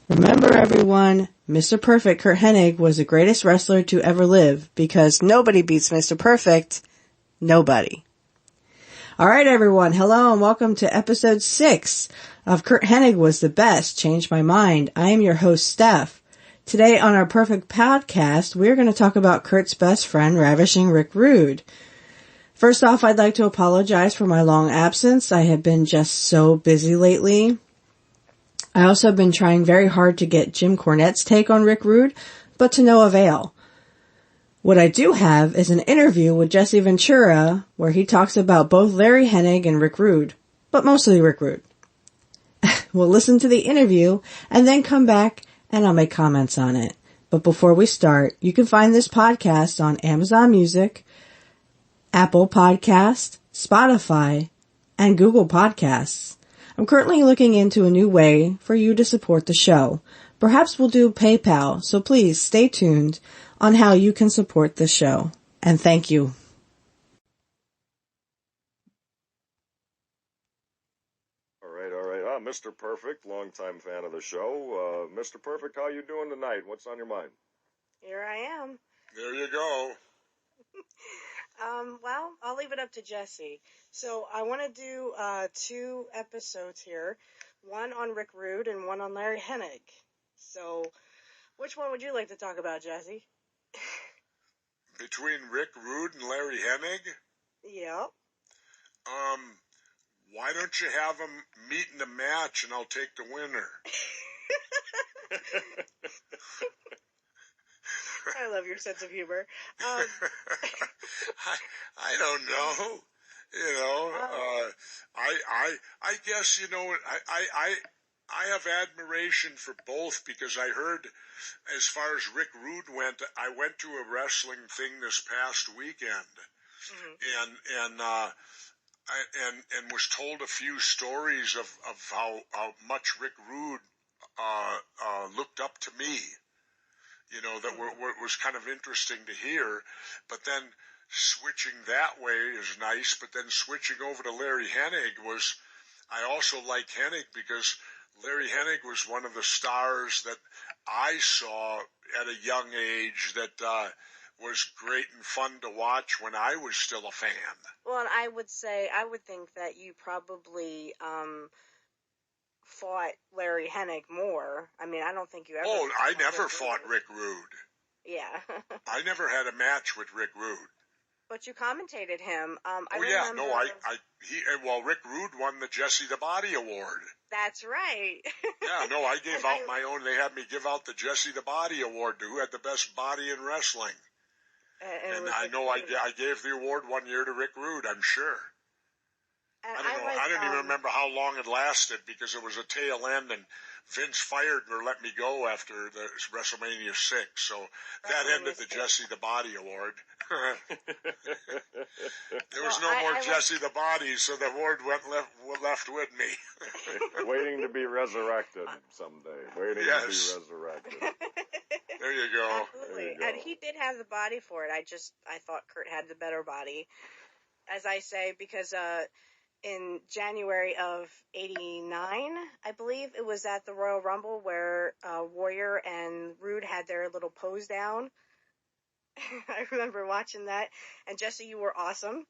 Remember, everyone, Mr. Perfect Kurt Hennig was the greatest wrestler to ever live because nobody beats Mr. Perfect. Nobody. All right, everyone. Hello and welcome to episode 6 of Kurt Hennig Was the Best. Changed My Mind. I am your host, Steph. Today on our Perfect Podcast, we're going to talk about Kurt's best friend, Ravishing Rick Rude. First off, I'd like to apologize for my long absence. I have been just so busy lately. I also have been trying very hard to get Jim Cornette's take on Rick Rude, but to no avail. What I do have is an interview with Jesse Ventura where he talks about both Larry Hennig and Rick Rude, but mostly Rick Rude. We'll listen to the interview and then come back and I'll make comments on it. But before we start, you can find this podcast on Amazon Music, Apple Podcast, Spotify, and Google Podcasts. I'm currently looking into a new way for you to support the show. Perhaps we'll do PayPal, so please stay tuned on how you can support the show. And thank you. All right. Mr. Perfect, longtime fan of the show. Mr. Perfect, how you doing tonight? What's on your mind? Here I am. There you go. Well, I'll leave it up to Jesse. So I want to do 2 episodes here, one on Rick Rude and one on Larry Hennig. So which one would you like to talk about, Jesse? Between Rick Rude and Larry Hennig? Yep. Why don't you have them meet in a match and I'll take the winner? I love your sense of humor. I don't know. I guess, I have admiration for both because I heard, as far as Rick Rude went, I went to a wrestling thing this past weekend, and was told a few stories of how much Rick Rude looked up to me. That was kind of interesting to hear, but then switching that way is nice, but then switching over to Larry Hennig I also like Hennig because Larry Hennig was one of the stars that I saw at a young age that was great and fun to watch when I was still a fan. Well, and I would think that you probably fought Larry Hennig more. I mean, I don't think you ever... Oh, I never fought Rick Rude. Yeah. I never had a match with Rick Rude. But you commentated him. Rick Rude won the Jesse the Body Award. That's right. Yeah, no, I gave out my own. They had me give out the Jesse the Body Award to who had the best body in wrestling. And I know I gave the award one year to Rick Rude, I'm sure. I don't even remember how long it lasted because it was a tail end and Vince fired or let me go after the WrestleMania 6. So that ended the Jesse the Body Award. There was no more Jesse the Body, so the award left with me. Waiting to be resurrected someday. To be resurrected. There you go. Absolutely. And he did have the body for it. I thought Kurt had the better body. As I say, because in January of '89, I believe, it was at the Royal Rumble where Warrior and Rude had their little pose down. I remember watching that. And Jesse, you were awesome,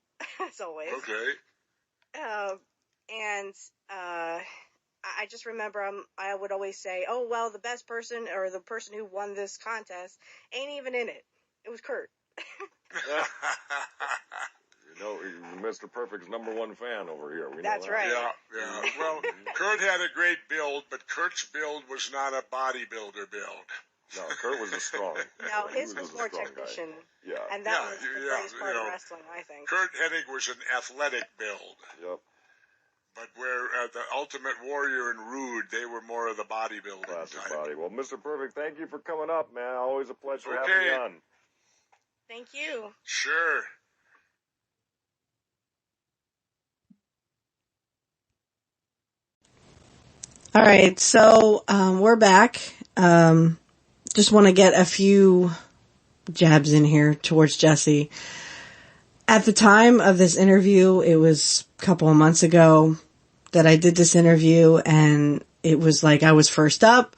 as always. Okay. I just remember I would always say, oh, well, the best person or the person who won this contest ain't even in it. It was Kurt. Mr. Perfect's #1 fan over here. We know That's that. right. Yeah. Well, Kurt had a great build, but Kurt's build was not a bodybuilder build. No, Kurt was a strong. No, his was more technician. Yeah. And that was the greatest part of wrestling, I think. Kurt Hennig was an athletic build. Yep. But where the Ultimate Warrior and Rude, they were more of the bodybuilding Classic type. body. Well, Mr. Perfect, thank you for coming up, man. Always a pleasure having you on. Thank you. Sure. All right, so we're back. Just want to get a few jabs in here towards Jesse. At the time of this interview, it was a couple of months ago that I did this interview, and it was like I was first up.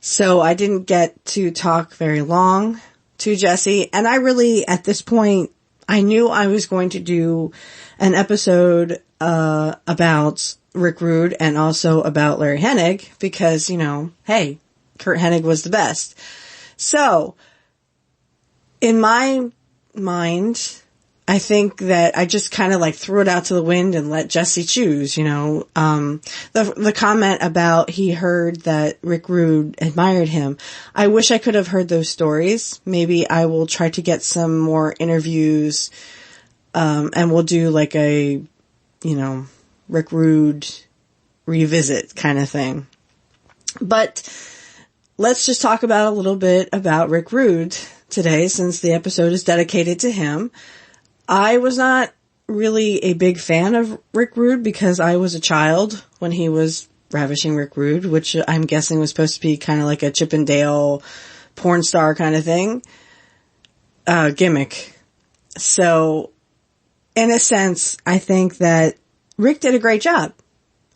So I didn't get to talk very long to Jesse. And I really, at this point, I knew I was going to do an episode about Rick Rude and also about Larry Hennig because, hey, Curt Hennig was the best. So, in my mind, I think that I just kind of threw it out to the wind and let Jesse choose, the comment about he heard that Rick Rude admired him. I wish I could have heard those stories. Maybe I will try to get some more interviews, and we'll do a, Rick Rude revisit kind of thing. But let's just talk about a little bit about Rick Rude today, since the episode is dedicated to him. I was not really a big fan of Rick Rude because I was a child when he was Ravishing Rick Rude, which I'm guessing was supposed to be kind of like a Chip and Dale porn star kind of thing, gimmick. So, in a sense, I think that Rick did a great job.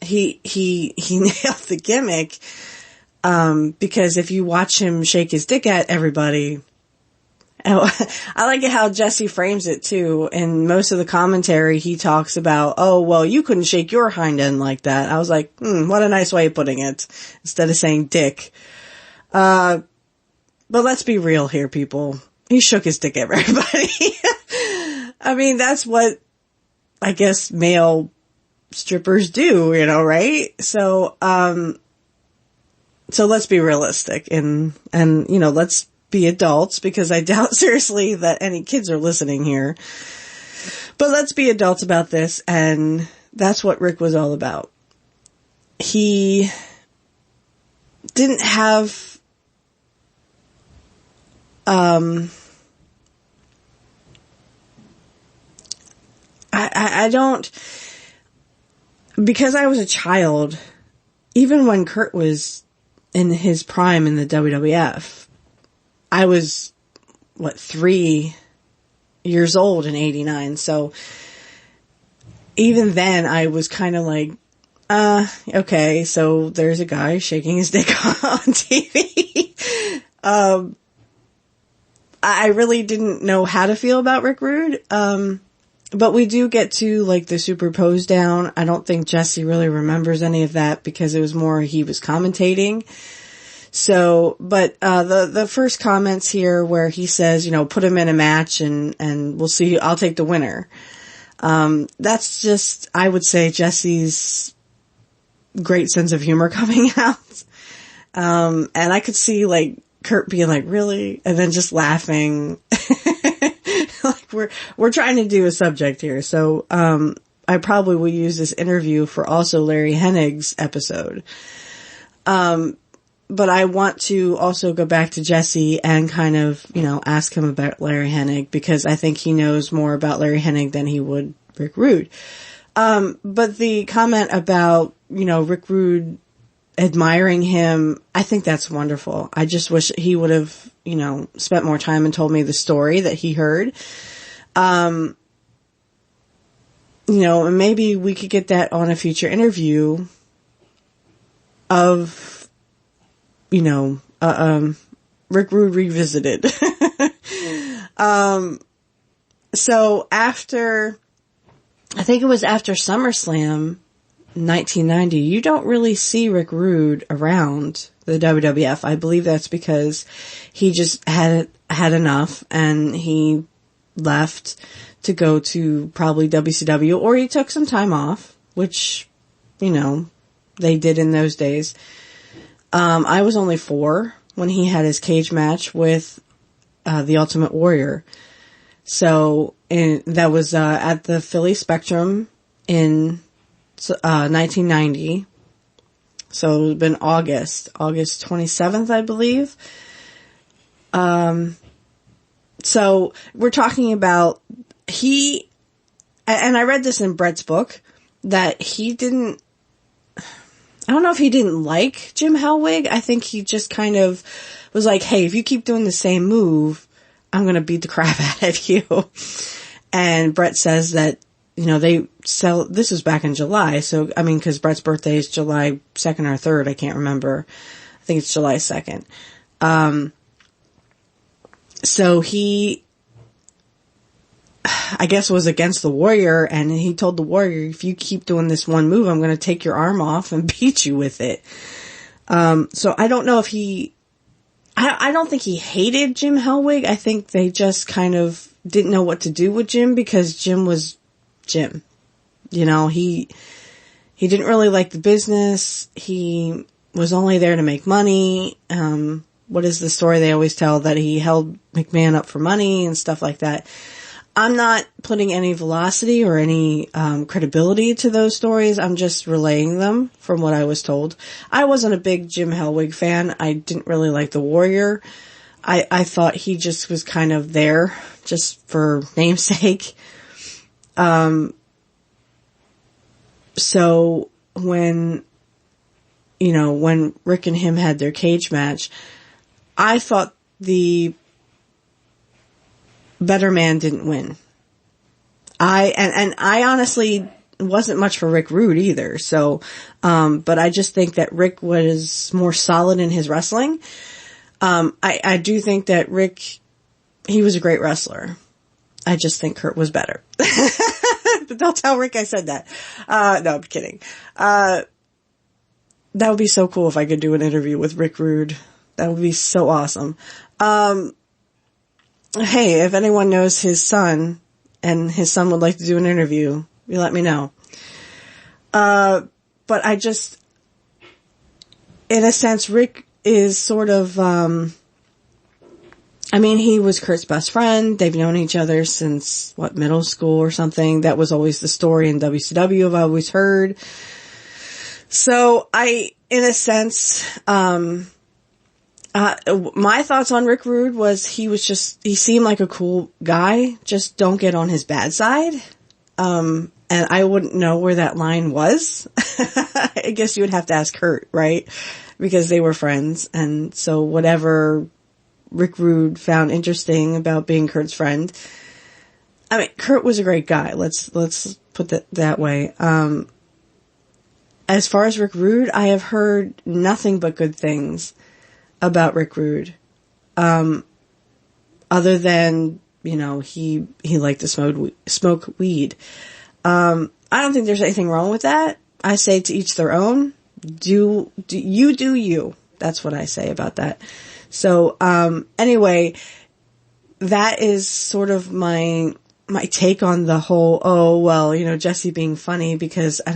He nailed the gimmick, because if you watch him shake his dick at everybody, I like it how Jesse frames it too. In most of the commentary, he talks about, oh, well, you couldn't shake your hind end like that. I was like, what a nice way of putting it, instead of saying dick. But let's be real here, people. He shook his dick at everybody. I mean, that's what I guess male strippers do, right? So, so let's be realistic and, let's be adults, because I doubt seriously that any kids are listening here. But let's be adults about this, and that's what Rick was all about. He didn't have, I don't, because I was a child, even when Curt was in his prime in the WWF, I was, 3 years old in 89. So even then I was kind of like, okay, so there's a guy shaking his dick on TV. I really didn't know how to feel about Rick Rude. But we do get to the superpose down. I don't think Jesse really remembers any of that because it was more he was commentating. So, but, the first comments here where he says, put him in a match and we'll see, I'll take the winner. That's just, I would say, Jesse's great sense of humor coming out. And I could see Curt being really? And then just laughing. We're trying to do a subject here. So, I probably will use this interview for also Larry Hennig's episode. But I want to also go back to Jesse and kind of, ask him about Larry Hennig, because I think he knows more about Larry Hennig than he would Rick Rude. But the comment about, Rick Rude admiring him, I think that's wonderful. I just wish he would have, spent more time and told me the story that he heard. And maybe we could get that on a future interview of, Rick Rude revisited. So after, I think it was after SummerSlam 1990, you don't really see Rick Rude around the WWF. I believe that's because he just had enough and he left to go to probably WCW, or he took some time off, which, they did in those days. I was only 4 when he had his cage match with, the Ultimate Warrior. So, that was, at the Philly Spectrum in, 1990. So it's been August 27th, I believe. So we're talking about and I read this in Brett's book, that I don't know if he didn't like Jim Hellwig. I think he just kind of was like, hey, if you keep doing the same move, I'm going to beat the crap out of you. And Brett says that, this was back in July. So, cause Brett's birthday is July 2nd or 3rd. I can't remember. I think it's July 2nd. So he, I guess, was against the Warrior, and he told the Warrior, if you keep doing this one move, I'm going to take your arm off and beat you with it. So I don't know if I don't think he hated Jim Hellwig. I think they just kind of didn't know what to do with Jim because Jim was Jim. You know, he didn't really like the business. He was only there to make money. What is the story they always tell, that he held McMahon up for money and stuff like that? I'm not putting any velocity or any credibility to those stories. I'm just relaying them from what I was told. I wasn't a big Jim Hellwig fan. I didn't really like the Warrior. I thought he just was kind of there just for namesake. So when Rick and him had their cage match, I thought the better man didn't win. I honestly wasn't much for Rick Rude either. So, but I just think that Rick was more solid in his wrestling. I do think that Rick, he was a great wrestler. I just think Kurt was better. But don't tell Rick I said that. No, I'm kidding. That would be so cool if I could do an interview with Rick Rude. That would be so awesome. Hey, if anyone knows his son and his son would like to do an interview, you let me know. But I just, in a sense, Rick is sort of, he was Kurt's best friend. They've known each other since, middle school or something. That was always the story in WCW I've always heard. So in a sense, my thoughts on Rick Rude was he seemed like a cool guy. Just don't get on his bad side. And I wouldn't know where that line was. I guess you would have to ask Kurt, right? Because they were friends. And so whatever Rick Rude found interesting about being Kurt's friend, Kurt was a great guy. Let's put that way. As far as Rick Rude, I have heard nothing but good things about Rick Rude. Other than, he liked to smoke weed. I don't think there's anything wrong with that. I say to each their own. Do you. That's what I say about that. So, anyway, that is sort of my take on the whole, Jesse being funny, because I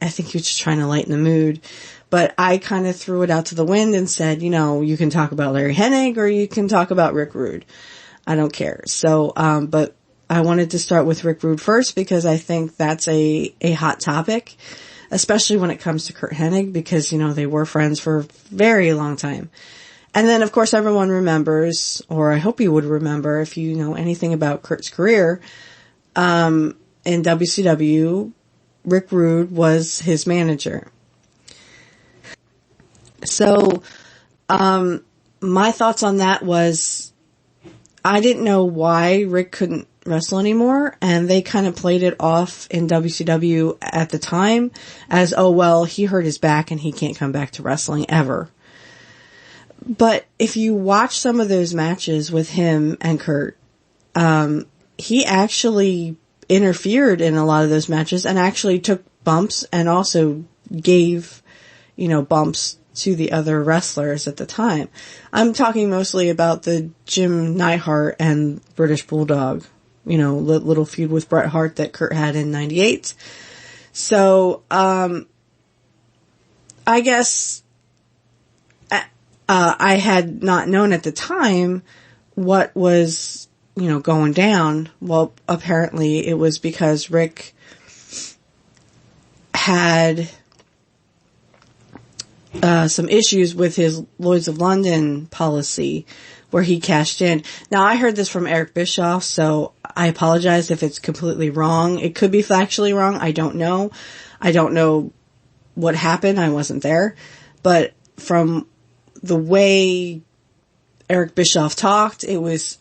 think he was just trying to lighten the mood. But I kind of threw it out to the wind and said, you can talk about Larry Hennig or you can talk about Rick Rude. I don't care. So, but I wanted to start with Rick Rude first because I think that's a hot topic, especially when it comes to Curt Hennig, because, they were friends for a very long time. And then, of course, everyone remembers, or I hope you would remember if you know anything about Kurt's career, in WCW, Rick Rude was his manager. So, my thoughts on that was, I didn't know why Rick couldn't wrestle anymore, and they kind of played it off in WCW at the time as, he hurt his back and he can't come back to wrestling ever. But if you watch some of those matches with him and Kurt, he actually interfered in a lot of those matches and actually took bumps and also gave, bumps to the other wrestlers at the time. I'm talking mostly about the Jim Neidhart and British Bulldog, little feud with Bret Hart that Kurt had in 98. So, I guess, I had not known at the time what was, going down. Well, apparently it was because Rick had some issues with his Lloyd's of London policy where he cashed in. Now, I heard this from Eric Bischoff, so I apologize if it's completely wrong. It could be factually wrong. I don't know. I don't know what happened. I wasn't there. But from the way Eric Bischoff talked, it was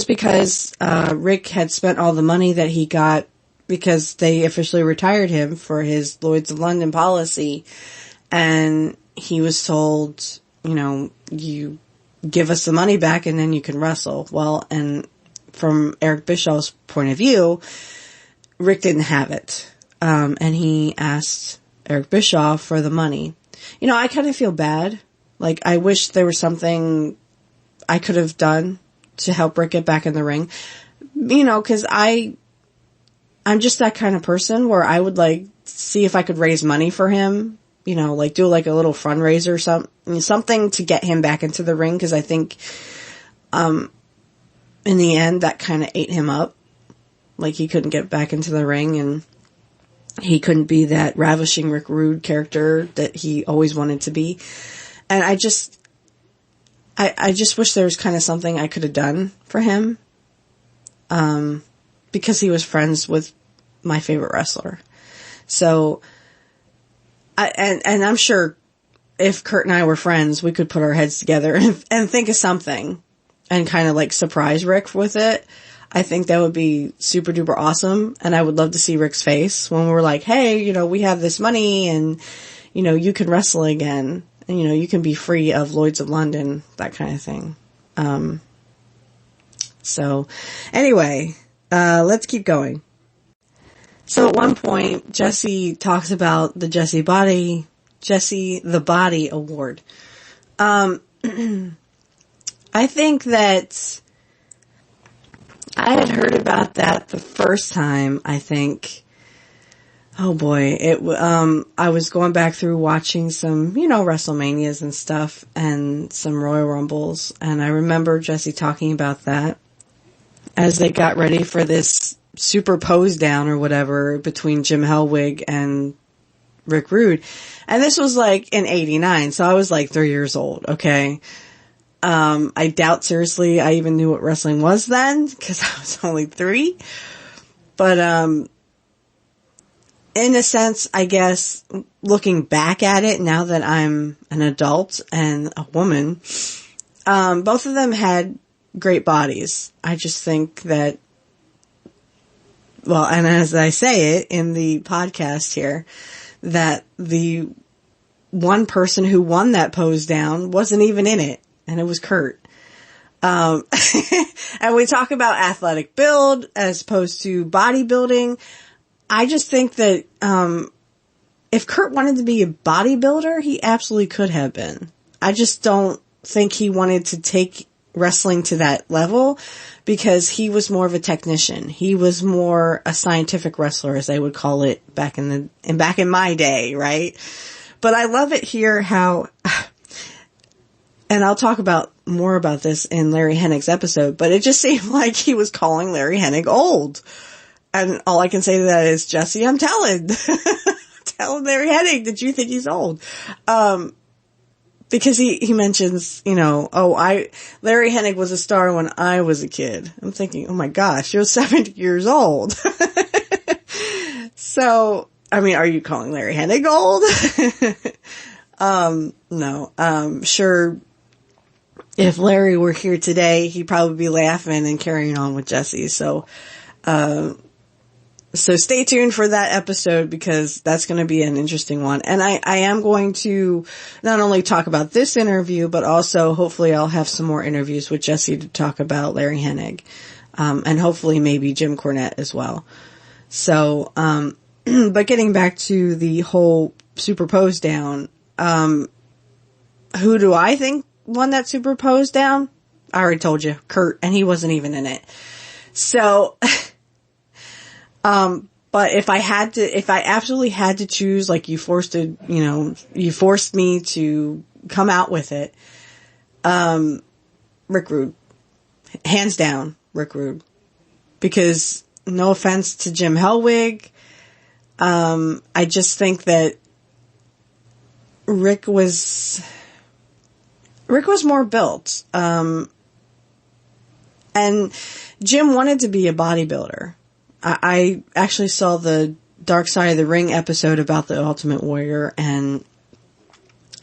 because Rick had spent all the money that he got because they officially retired him for his Lloyd's of London policy. and he was told, you give us the money back and then you can wrestle. Well, and from Eric Bischoff's point of view, Rick didn't have it. And he asked Eric Bischoff for the money. I kind of feel bad. Like, I wish there was something I could have done to help Rick get back in the ring. Cause I'm just that kind of person where I would like see if I could raise money for him, like do like a little fundraiser or something to get him back into the ring. Cause I think, in the end that kind of ate him up. Like he couldn't get back into the ring and he couldn't be that ravishing Rick Rude character that he always wanted to be. And I just wish there was kind of something I could have done for him. Because he was friends with my favorite wrestler. So, and I'm sure if Kurt and I were friends, we could put our heads together and think of something and kind of like surprise Rick with it. I think that would be super duper awesome. And I would love to see Rick's face when we're like, hey, we have this money and, you can wrestle again. And, you can be free of Lloyd's of London, that kind of thing. So anyway, let's keep going. So at one point, Jesse talks about the Jesse the Body Award. I think that I had heard about that the first time, I think. Oh boy, I was going back through watching some, WrestleManias and stuff and some Royal Rumbles. And I remember Jesse talking about that as they got ready for this super pose down or whatever between Jim Hellwig and Rick Rude. And this was like in 89. So I was like 3 years old. Okay. I doubt seriously I even knew what wrestling was then because I was only 3. But, in a sense, I guess, looking back at it now that I'm an adult and a woman, both of them had great bodies. I just think that, well, and as I say it in the podcast here, that the one person who won that pose down wasn't even in it, and it was Kurt. And we talk about athletic build as opposed to bodybuilding. I just think that, if Kurt wanted to be a bodybuilder, he absolutely could have been. I just don't think he wanted to take wrestling to that level because he was more of a technician. He was more a scientific wrestler, as they would call it back in my day, right? But I love it here how, and I'll talk more about this in Larry Hennig's episode, but it just seemed like he was calling Larry Hennig old. And all I can say to that is, Jesse, I'm telling Larry Hennig that you think he's old. Because he mentions, Larry Hennig was a star when I was a kid. I'm thinking, oh my gosh, you're 70 years old. So, I mean, are you calling Larry Hennig old? No. Sure, if Larry were here today, he'd probably be laughing and carrying on with Jesse. So stay tuned for that episode because that's going to be an interesting one. And I am going to not only talk about this interview, but also hopefully I'll have some more interviews with Jesse to talk about Larry Hennig. And hopefully maybe Jim Cornette as well. So, but getting back to the whole superpose down, who do I think won that superpose down? I already told you, Kurt, and he wasn't even in it. So, but if I absolutely had to choose, like you forced me to come out with it, Rick Rude. Hands down, Rick Rude. Because, no offense to Jim Hellwig, I just think that Rick was more built. And Jim wanted to be a bodybuilder. I actually saw the Dark Side of the Ring episode about the Ultimate Warrior, and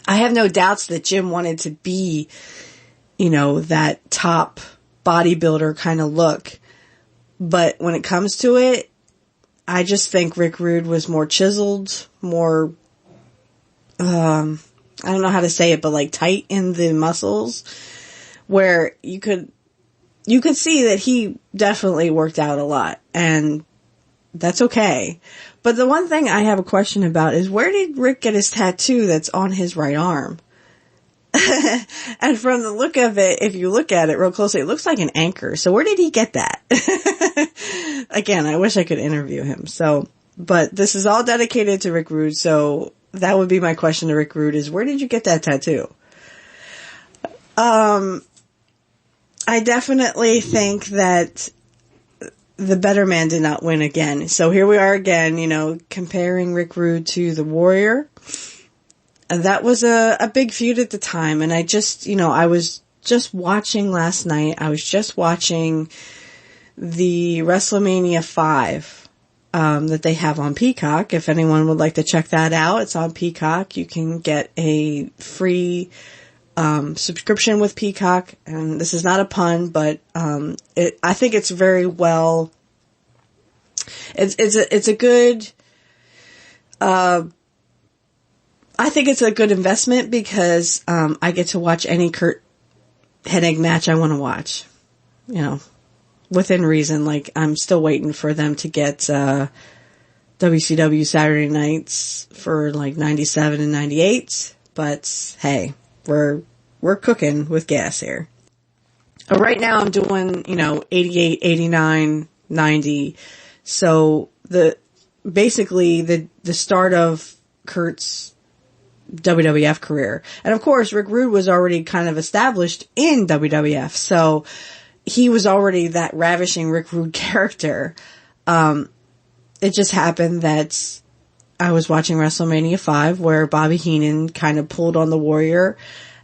I have no doubts that Jim wanted to be, that top bodybuilder kind of look. But when it comes to it, I just think Rick Rude was more chiseled, more I don't know how to say it, but like tight in the muscles, where you could see that he definitely worked out a lot, and that's okay. But the one thing I have a question about is, where did Rick get his tattoo that's on his right arm? And from the look of it, if you look at it real closely, it looks like an anchor. So where did he get that? Again, I wish I could interview him. So, but this is all dedicated to Rick Rude. So that would be my question to Rick Rude is, where did you get that tattoo? I definitely think that the better man did not win again. So here we are again, you know, comparing Rick Rude to the Warrior. And that was a big feud at the time. And I just, you know, I was just watching last night. I was just watching the WrestleMania 5 that they have on Peacock. If anyone would like to check that out, it's on Peacock. You can get a free subscription with Peacock. And this is not a pun, but I think it's very well. It's a good. I think it's a good investment because I get to watch any Kurt Hennig match I want to watch. You know, within reason. Like, I'm still waiting for them to get WCW Saturday nights for like 97 and 98. But hey, we're cooking with gas here. Right now I'm doing, you know, 88, 89, 90. So basically the start of Kurt's WWF career. And of course, Rick Rude was already kind of established in WWF. So he was already that ravishing Rick Rude character. It just happened that I was watching WrestleMania 5 where Bobby Heenan kind of pulled on the Warrior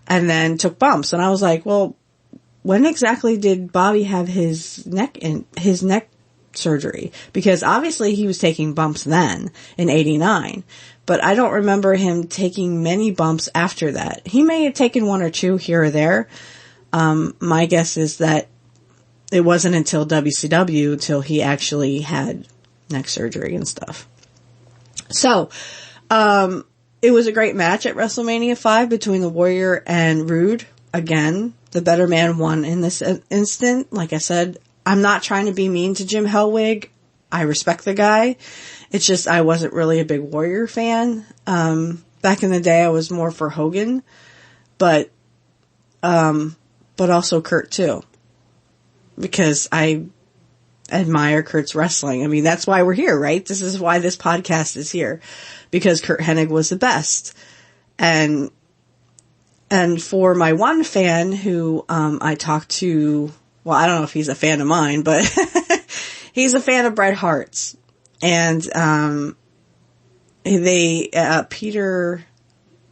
and then took bumps. And I was like, well, when exactly did Bobby have his neck surgery? Because obviously he was taking bumps then in 89. But I don't remember him taking many bumps after that. He may have taken one or two here or there. My guess is that it wasn't until WCW until he actually had neck surgery and stuff. So, it was a great match at WrestleMania 5 between the Warrior and Rude. Again, the better man won in this instant. Like I said, I'm not trying to be mean to Jim Hellwig. I respect the guy. It's just I wasn't really a big Warrior fan. Back in the day, I was more for Hogan, but also Kurt too, because I admire Kurt's wrestling. I mean, that's why we're here, right? This is why this podcast is here, because Kurt Hennig was the best. And for my one fan who I talked to, well, I don't know if he's a fan of mine, but he's a fan of Bret Hart's. And, Peter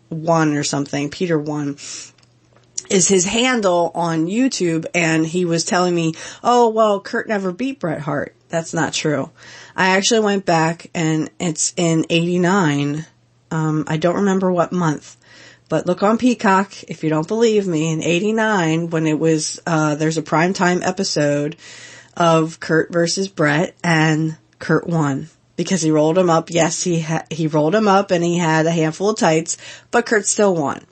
One is his handle on YouTube. And he was telling me, oh, well, Kurt never beat Bret Hart. That's not true. I actually went back and it's in 89. I don't remember what month, but look on Peacock if you don't believe me. In 89, when it was, there's a primetime episode of Kurt versus Bret, and Kurt won because he rolled him up. Yes, he rolled him up and he had a handful of tights, but Kurt still won.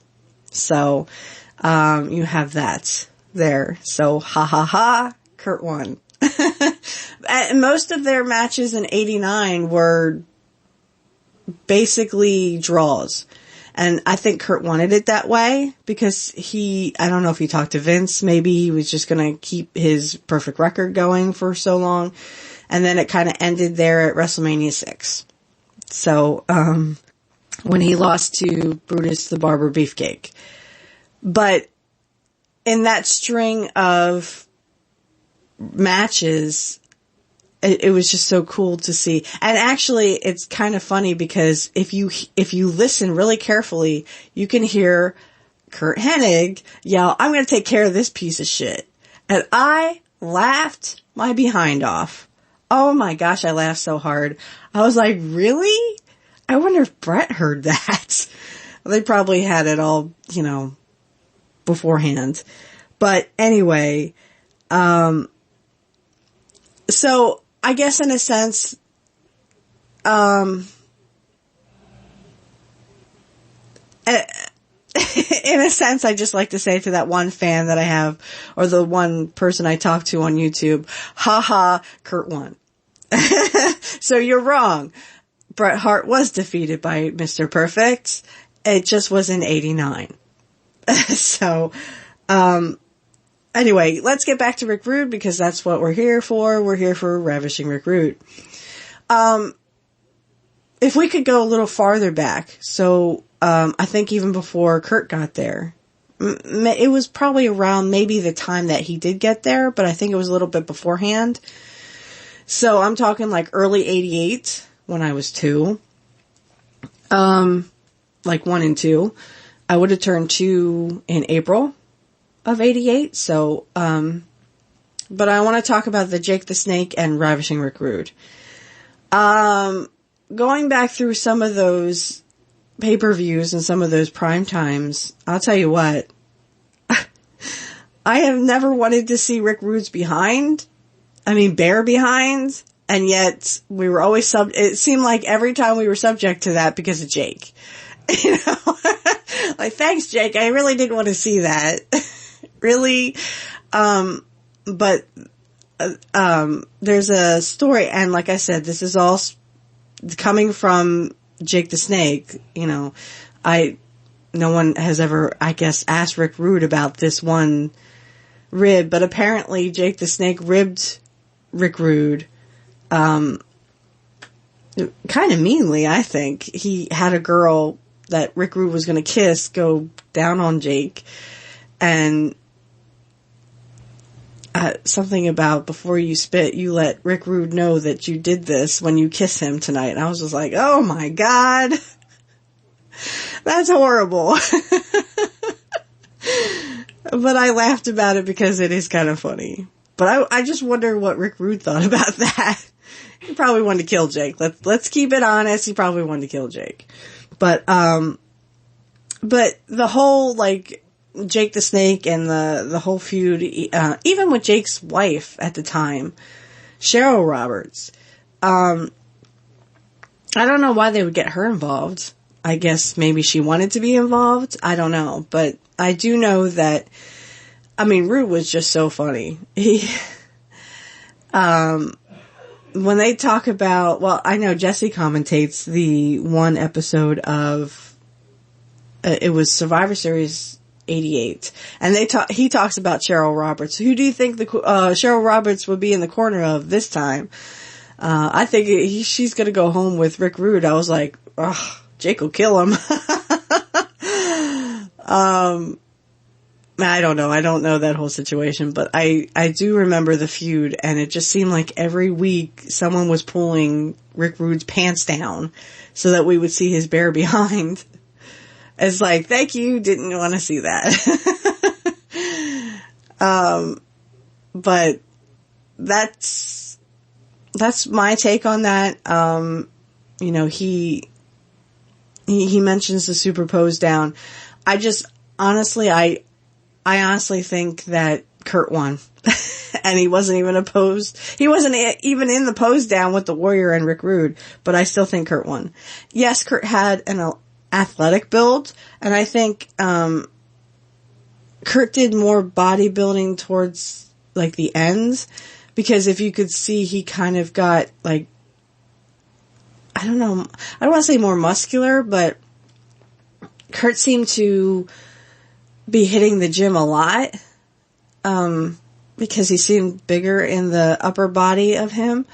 So, you have that there. So, Kurt won. And most of their matches in 89 were basically draws. And I think Kurt wanted it that way because I don't know if he talked to Vince, maybe he was just going to keep his perfect record going for so long. And then it kind of ended there at WrestleMania 6. So, when he lost to Brutus the Barber Beefcake. But in that string of matches, it was just so cool to see. And actually, it's kind of funny because if you listen really carefully, you can hear Kurt Hennig yell, "I'm going to take care of this piece of shit." And I laughed my behind off. Oh my gosh, I laughed so hard. I was like, really? I wonder if Bret heard that. They probably had it all, beforehand. But anyway, so I guess in a sense, in a sense, I just like to say to that one fan that I have, or the one person I talk to on YouTube, haha, Kurt won. So you're wrong. Bret Hart was defeated by Mr. Perfect. It just was in 89. So, anyway, let's get back to Rick Rude because that's what we're here for. We're here for Ravishing Rick Rude. If we could go a little farther back, so, I think even before Kurt got there, it was probably around maybe the time that he did get there, but I think it was a little bit beforehand. So I'm talking like early 88 when I was 2. Like 1 and 2. I would have turned 2 in April of 88. So, but I want to talk about the Jake the Snake and Ravishing Rick Rude. Going back through some of those pay-per-views and some of those prime times, I'll tell you what, I have never wanted to see Rick Rude's bare behind, and yet we were always it seemed like every time we were subject to that because of Jake. You know? Like, thanks, Jake, I really didn't want to see that. Really? But there's a story, and like I said, this is all coming from Jake the Snake. You know, no one has ever, I guess, asked Rick Rude about this one rib, but apparently Jake the Snake ribbed Rick Rude, kind of meanly, I think. He had a girl that Rick Rude was going to kiss go down on Jake, and something about before you spit, you let Rick Rude know that you did this when you kiss him tonight. And I was just like, oh my God, that's horrible. But I laughed about it because it is kind of funny. But I just wonder what Rick Rude thought about that. He probably wanted to kill Jake. Let's keep it honest. He probably wanted to kill Jake. But the whole, like, Jake the Snake and the whole feud, even with Jake's wife at the time, Cheryl Roberts, I don't know why they would get her involved. I guess maybe she wanted to be involved. I don't know. But I do know that, Rude was just so funny. When they talk about, well, I know Jesse commentates the one episode of, it was Survivor Series 88, and he talks about Cheryl Roberts. Who do you think Cheryl Roberts would be in the corner of this time? I think she's gonna go home with Rick Rude. I was like, ugh, Jake will kill him. I don't know. I don't know that whole situation, but I do remember the feud, and it just seemed like every week someone was pulling Rick Rude's pants down so that we would see his bare behind. It's like, thank you, didn't want to see that. But that's my take on that. You know, he mentions the superpose down. I honestly think that Kurt won. And he wasn't even opposed. He wasn't even in the pose down with the Warrior and Rick Rude, but I still think Kurt won. Yes, Kurt had an athletic build, and I think Kurt did more bodybuilding towards like the ends, because if you could see, he kind of got like, I don't know, I don't want to say more muscular, but Kurt seemed to be hitting the gym a lot, because he seemed bigger in the upper body of him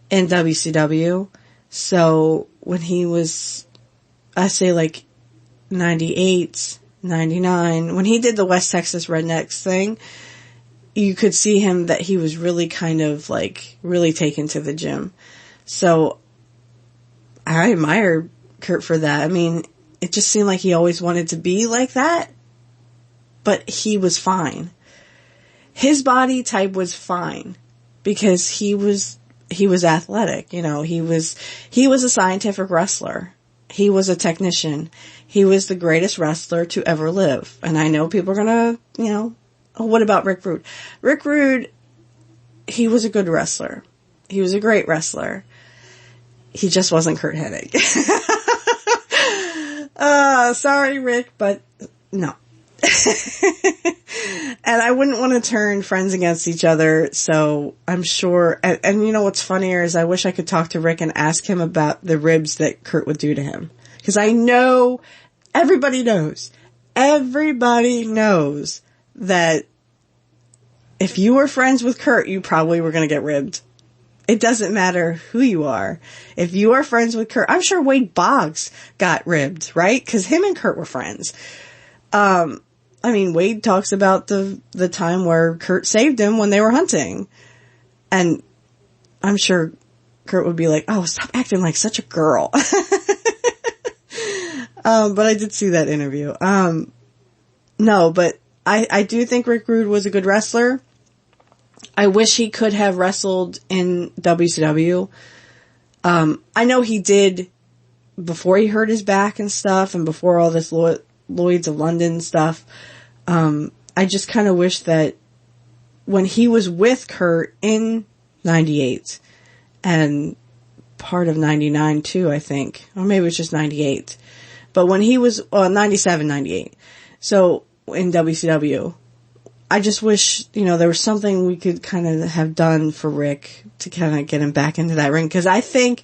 in WCW. So when he was, I say like 98, 99, when he did the West Texas Rednecks thing, you could see him that he was really kind of like really taken to the gym. So I admire Kurt for that. I mean, it just seemed like he always wanted to be like that, but he was fine. His body type was fine because he was athletic. You know, he was a scientific wrestler. He was a technician. He was the greatest wrestler to ever live. And I know people are gonna, you know, oh, what about Rick Rude? Rick Rude, he was a good wrestler. He was a great wrestler. He just wasn't Kurt Hennig. Sorry, Rick, but no. And I wouldn't want to turn friends against each other, so I'm sure, and you know what's funnier is I wish I could talk to Rick and ask him about the ribs that Kurt would do to him. Because I know, everybody knows that if you were friends with Kurt, you probably were going to get ribbed. It doesn't matter who you are. If you are friends with Kurt, I'm sure Wade Boggs got ribbed, right? Because him and Kurt were friends. I mean, Wade talks about the time where Kurt saved him when they were hunting. And I'm sure Kurt would be like, oh, stop acting like such a girl. But I did see that interview. No, but I do think Rick Rude was a good wrestler. I wish he could have wrestled in WCW. I know he did before he hurt his back and stuff and before all this Lloyd's of London stuff. I just kind of wish that when he was with Kurt in 98 and part of 99 too, I think, or maybe it was just 98, but when he was 97, 98. So in WCW, I just wish, there was something we could kind of have done for Rick to kind of get him back into that ring. Cause I think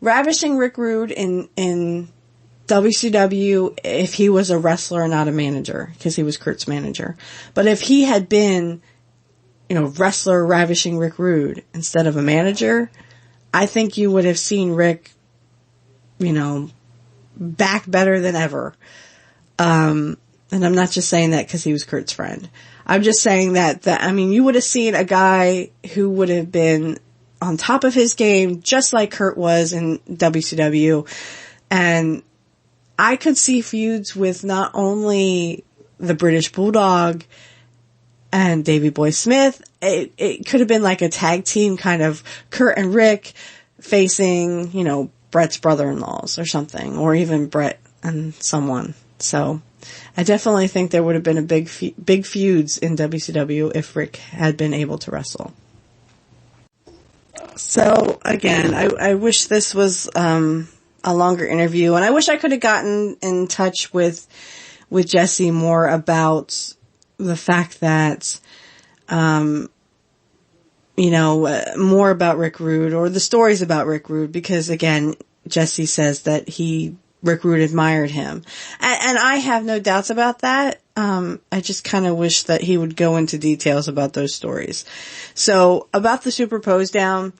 Ravishing Rick Rude in WCW, if he was a wrestler, not a manager, because he was Kurt's manager. But if he had been, wrestler Ravishing Rick Rude instead of a manager, I think you would have seen Rick, back better than ever. And I'm not just saying that because he was Kurt's friend. I'm just saying that you would have seen a guy who would have been on top of his game, just like Kurt was in WCW. And I could see feuds with not only the British Bulldog and Davey Boy Smith. It could have been like a tag team kind of Kurt and Rick facing, Brett's brother-in-laws or something, or even Brett and someone. So I definitely think there would have been a big feuds in WCW if Rick had been able to wrestle. So again, I wish this was a longer interview, and I wish I could have gotten in touch with Jesse more about the fact that, more about Rick Rude or the stories about Rick Rude, because again, Jesse says that Rick Rude admired him. And I have no doubts about that. I just kind of wish that he would go into details about those stories. So about the Super Pose Down,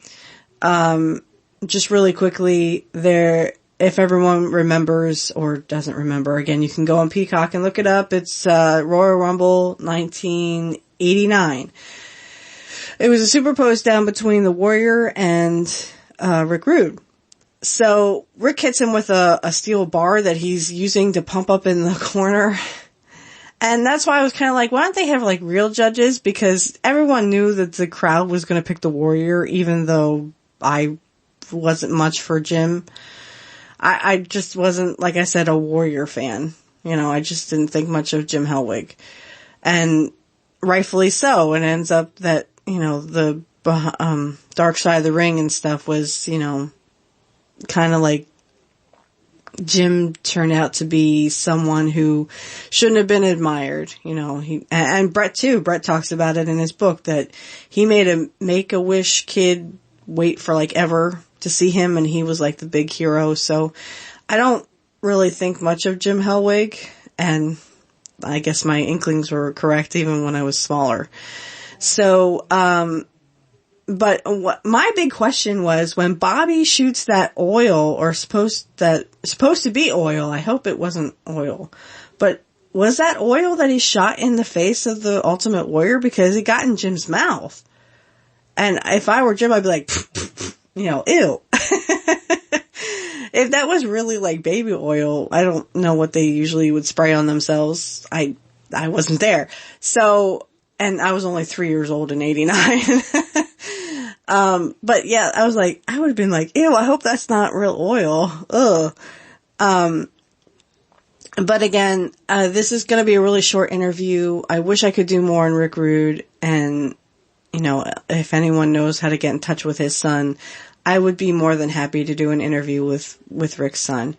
just really quickly there, if everyone remembers or doesn't remember, again, you can go on Peacock and look it up. It's, Royal Rumble 1989. It was a Super Pose Down between the Warrior and, Rick Rude. So Rick hits him with a steel bar that he's using to pump up in the corner. And that's why I was kind of like, why don't they have like real judges? Because everyone knew that the crowd was going to pick the Warrior, even though I wasn't much for Jim. I just wasn't, like I said, a Warrior fan. I just didn't think much of Jim Hellwig. And rightfully so. It ends up that, the Dark Side of the Ring and stuff was, kind of like Jim turned out to be someone who shouldn't have been admired, and Brett too. Brett talks about it in his book that he made a Make-A-Wish kid wait for like ever to see him, and he was like the big hero. So I don't really think much of Jim Hellwig, and I guess my inklings were correct even when I was smaller. So, but my big question was when Bobby shoots that oil, or supposed to be oil. I hope it wasn't oil, but was that oil that he shot in the face of the Ultimate Warrior? Because it got in Jim's mouth. And if I were Jim, I'd be like, ew. If that was really like baby oil, I don't know what they usually would spray on themselves. I wasn't there. So, and I was only 3 years old in 89. But yeah, I was like, I would have been like, ew, I hope that's not real oil. Ugh. But again, this is going to be a really short interview. I wish I could do more on Rick Rude, and, if anyone knows how to get in touch with his son, I would be more than happy to do an interview with Rick's son.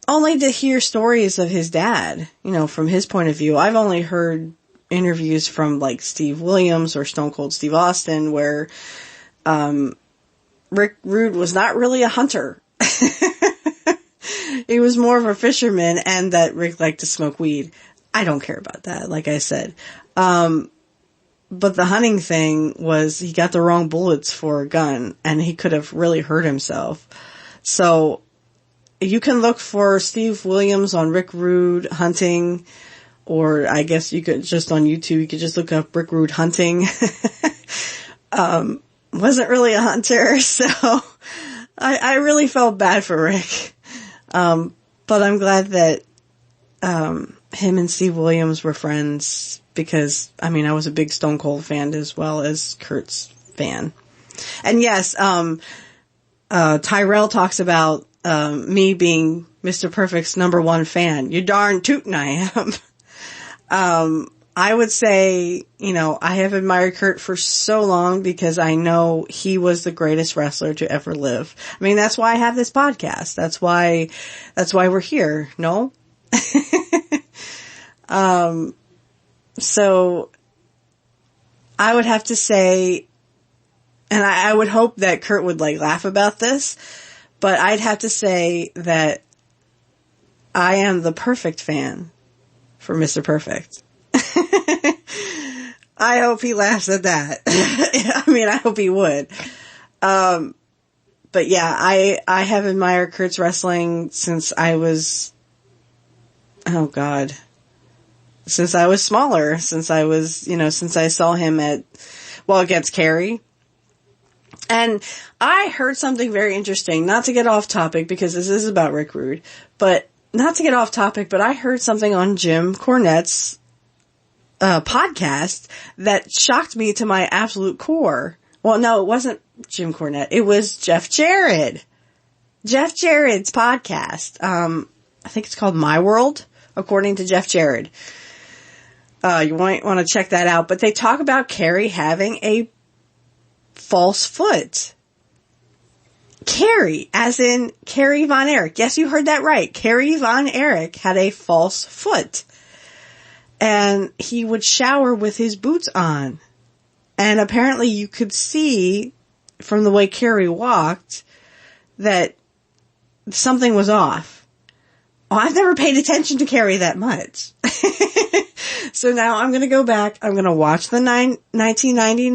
only to hear stories of his dad, from his point of view. I've only heard interviews from like Steve Williams or Stone Cold Steve Austin where, Rick Rude was not really a hunter. He was more of a fisherman, and that Rick liked to smoke weed. I don't care about that, like I said. But the hunting thing was he got the wrong bullets for a gun, and he could have really hurt himself. So you can look for Steve Williams on Rick Rude hunting, or I guess you could just on YouTube, you could just look up Rick Rude hunting. Wasn't really a hunter, so I really felt bad for Rick. But I'm glad that, him and Steve Williams were friends because, I was a big Stone Cold fan as well as Kurt's fan. And yes, Tyrell talks about, me being Mr. Perfect's #1 fan. You darn tootin' I am. I would say, I have admired Kurt for so long because I know he was the greatest wrestler to ever live. That's why I have this podcast. That's why we're here. No? So I would have to say, and I would hope that Kurt would laugh about this, but I'd have to say that I am the perfect fan for Mr. Perfect. I hope he laughs at that. I hope he would. But yeah, I have admired Kurt's wrestling since I was, since I was smaller, since I saw him against Kerry. And I heard something very interesting, not to get off topic because this is about Rick Rude, but not to get off topic, but I heard something on Jim Cornette's podcast that shocked me to my absolute core. Well, no, it wasn't Jim Cornette. It was Jeff Jarrett. Jeff Jarrett's podcast. I think it's called My World, according to Jeff Jarrett. You might want to check that out. But they talk about Kerry having a false foot. Kerry, as in Kerry Von Erich. Yes, you heard that right. Kerry Von Erich had a false foot. And he would shower with his boots on. And apparently you could see from the way Kerry walked that something was off. Oh, I've never paid attention to Kerry that much. So now I'm going to go back. I'm going to watch the 1990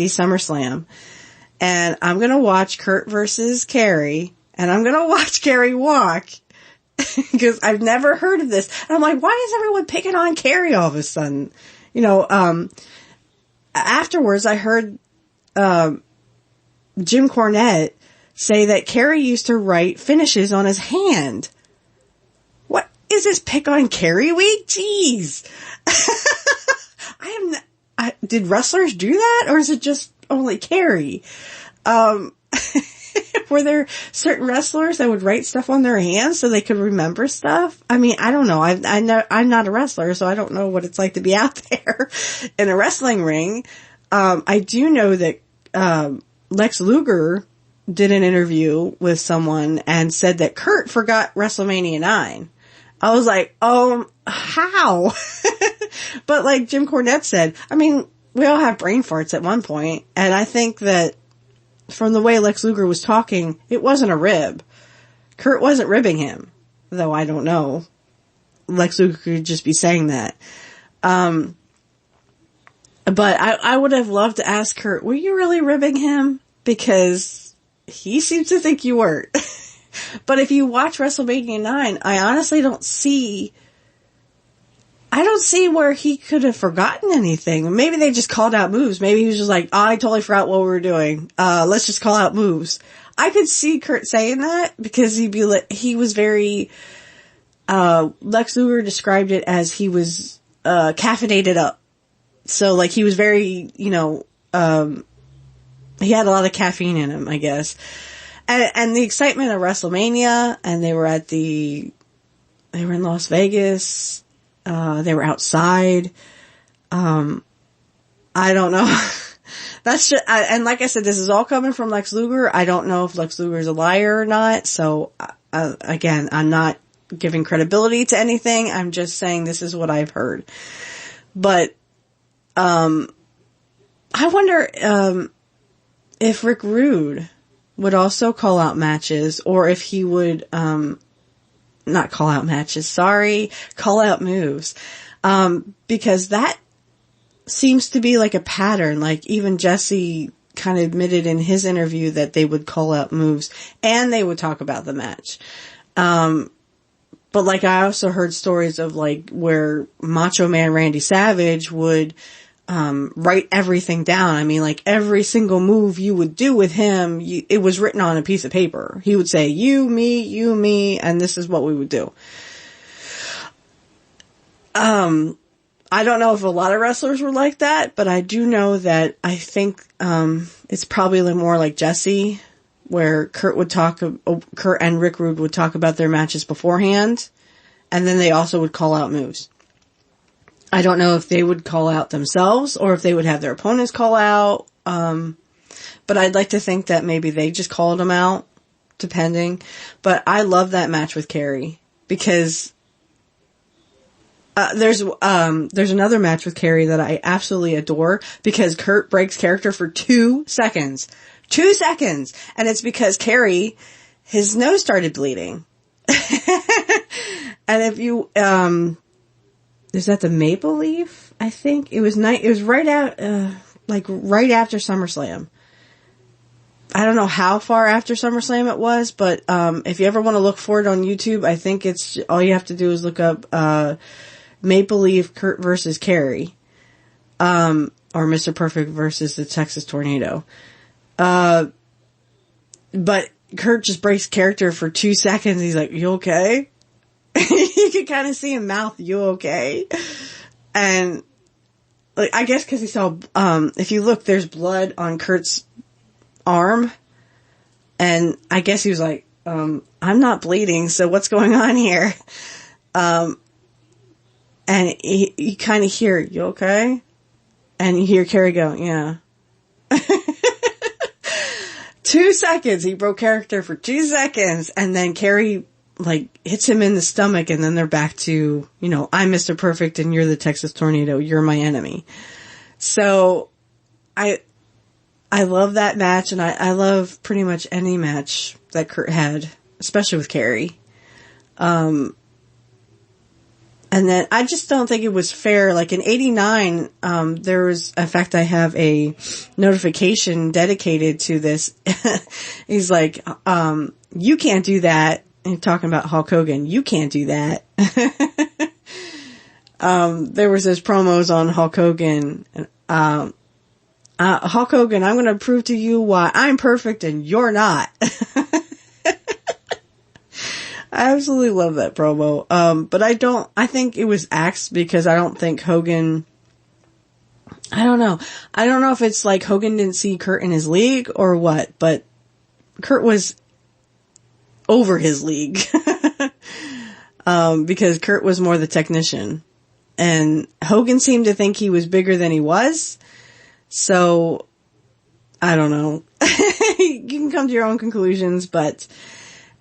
SummerSlam. And I'm going to watch Kurt versus Kerry. And I'm going to watch Kerry walk. Because I've never heard of this. And I'm like, why is everyone picking on Kerry all of a sudden? Afterwards I heard, Jim Cornette say that Kerry used to write finishes on his hand. What is this pick on Kerry week? Jeez. Did wrestlers do that? Or is it just only Kerry? Were there certain wrestlers that would write stuff on their hands so they could remember stuff? I don't know. I'm not a wrestler, so I don't know what it's like to be out there in a wrestling ring. I do know that, Lex Luger did an interview with someone and said that Kurt forgot WrestleMania 9. I was like, how? But like Jim Cornette said, we all have brain farts at one point, and I think that from the way Lex Luger was talking, it wasn't a rib. Kurt wasn't ribbing him, though I don't know. Lex Luger could just be saying that. But I would have loved to ask Kurt, were you really ribbing him? Because he seems to think you weren't. But if you watch WrestleMania 9, I honestly don't see where he could have forgotten anything. Maybe they just called out moves. Maybe he was just like, I totally forgot what we were doing. Let's just call out moves. I could see Kurt saying that because he was very, Lex Luger described it as he was, caffeinated up. So like he was very, he had a lot of caffeine in him, I guess. And the excitement of WrestleMania, and they were in Las Vegas. They were outside. I don't know. That's just, and like I said, this is all coming from Lex Luger. I don't know if Lex Luger is a liar or not. So, again, I'm not giving credibility to anything. I'm just saying this is what I've heard. But, I wonder, if Rick Rude would also call out matches, or if he would, not call out matches, call out moves. Because that seems to be like a pattern. Like even Jesse kind of admitted in his interview that they would call out moves and they would talk about the match. But like I also heard stories of like where Macho Man Randy Savage would write everything down. I mean, like every single move you would do with him, it was written on a piece of paper. He would say, you, me, and this is what we would do. I don't know if a lot of wrestlers were like that, but I do know that I think, it's probably more like Jesse, where Kurt and Rick Rude would talk about their matches beforehand, and then they also would call out moves. I don't know if they would call out themselves or if they would have their opponents call out. But I'd like to think that maybe they just called them out, depending. But I love that match with Kerry because, there's another match with Kerry that I absolutely adore because Kurt breaks character for 2 seconds. 2 seconds! And it's because Kerry, his nose started bleeding. And if you, is that the Maple Leaf? I think it was right out, right after SummerSlam. I don't know how far after SummerSlam it was, but, if you ever want to look for it on YouTube, I think it's, all you have to do is look up, Maple Leaf Kurt versus Kerry, or Mr. Perfect versus the Texas Tornado. But Kurt just breaks character for 2 seconds. He's like, you okay? You can kind of see him mouth, you okay? And, like, I guess cause he saw, if you look, there's blood on Kurt's arm. And I guess he was like, I'm not bleeding, so what's going on here? And you kind of hear, you okay? And you hear Kerry go, yeah. 2 seconds. He broke character for 2 seconds. And then Kerry, hits him in the stomach. And then they're back to, I'm Mr. Perfect and you're the Texas Tornado. You're my enemy. So, I love that match. And I love pretty much any match that Kurt had, especially with Kerry. And then I just don't think it was fair. Like in '89, there was, in fact, I have a notification dedicated to this. He's like, you can't do that. And talking about Hulk Hogan, you can't do that. There was this promos on Hulk Hogan. Hulk Hogan, I'm going to prove to you why I'm perfect and you're not. I absolutely love that promo. But I think it was axed because I don't think Hogan, I don't know if it's like Hogan didn't see Kurt in his league or what, but Kurt was over his league. Because Kurt was more the technician and Hogan seemed to think he was bigger than he was. So I don't know. You can come to your own conclusions, but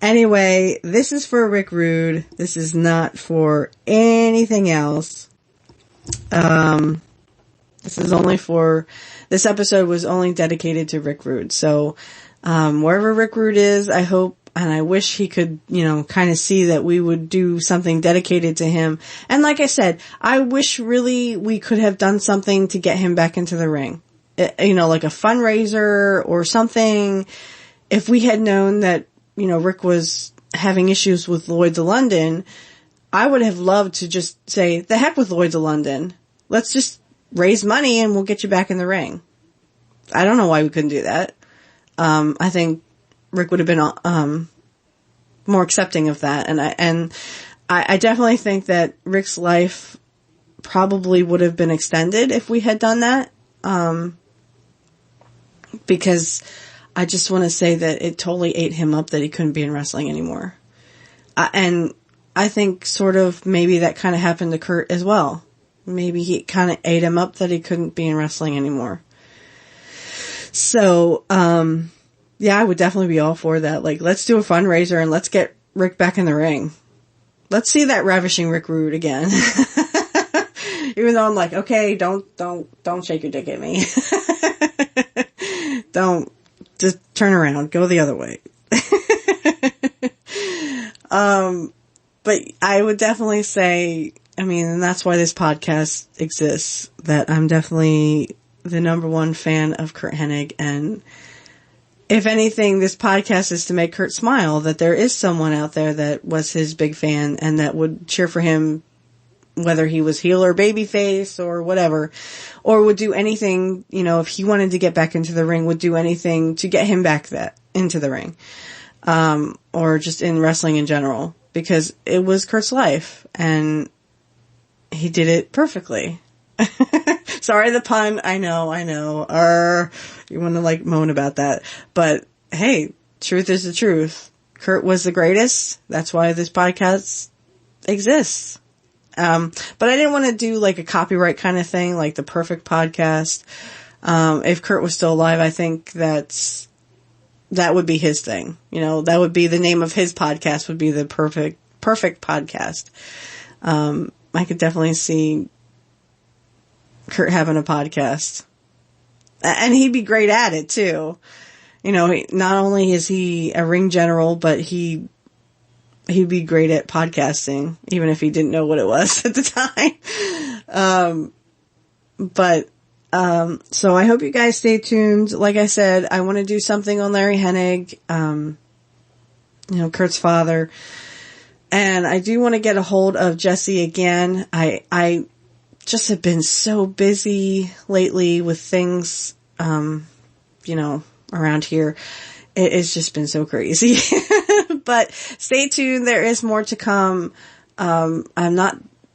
anyway, this is for Rick Rude. This is not for anything else. This episode was only dedicated to Rick Rude. So, wherever Rick Rude is, I hope, and I wish he could, kind of see that we would do something dedicated to him. And like I said, I wish really we could have done something to get him back into the ring. Like a fundraiser or something. If we had known that, Rick was having issues with Lloyd's of London, I would have loved to just say, the heck with Lloyd's of London. Let's just raise money and we'll get you back in the ring. I don't know why we couldn't do that. I think Rick would have been, more accepting of that. And I definitely think that Rick's life probably would have been extended if we had done that. Because I just want to say that it totally ate him up that he couldn't be in wrestling anymore. And I think sort of maybe that kind of happened to Kurt as well. Maybe he kind of ate him up that he couldn't be in wrestling anymore. So, yeah, I would definitely be all for that. Like, let's do a fundraiser and let's get Rick back in the ring. Let's see that Ravishing Rick Rude again. Even though I'm like, okay, don't shake your dick at me. Don't, just turn around, go the other way. But I would definitely say, I mean, and that's why this podcast exists, that I'm definitely the number one fan of Curt Hennig. And if anything, this podcast is to make Curt smile, that there is someone out there that was his big fan and that would cheer for him, whether he was heel or babyface or whatever, or would do anything, you know, if he wanted to get back into the ring, would do anything to get him back into the ring, or just in wrestling in general, because it was Curt's life and he did it perfectly. Sorry, the pun. I know. You want to like moan about that, but hey, truth is the truth. Curt was the greatest. That's why this podcast exists. But I didn't want to do like a copyright kind of thing, like the Perfect Podcast. If Curt was still alive, I think that would be his thing. You know, that would be the name of his podcast, would be the Perfect Podcast. I could definitely see Curt having a podcast. And he'd be great at it too. You know, not only is he a ring general, but he'd be great at podcasting, even if he didn't know what it was at the time. So I hope you guys stay tuned. Like I said, I want to do something on Larry Hennig, you know, Curt's father. And I do want to get a hold of Jesse again. I just have been so busy lately with things, you know, around here. It's just been so crazy. But stay tuned. There is more to come. We're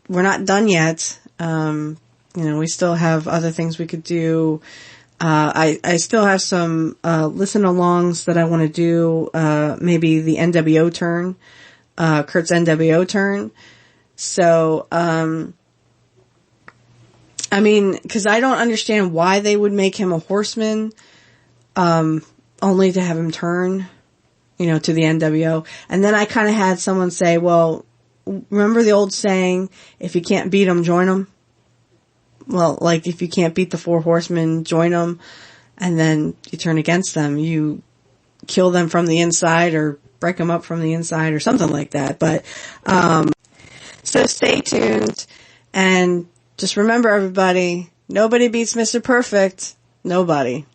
not done yet. You know, we still have other things we could do. I still have some, listen alongs that I want to do, maybe the NWO turn, Curt's NWO turn. So, I mean, cause I don't understand why they would make him a horseman, only to have him turn, you know, to the NWO. And then I kind of had someone say, well, remember the old saying, if you can't beat them, join them? Well, like, if you can't beat the four horsemen, join them, and then you turn against them. You kill them from the inside or break them up from the inside or something like that. But, so stay tuned. And just remember, everybody, nobody beats Mr. Perfect. Nobody.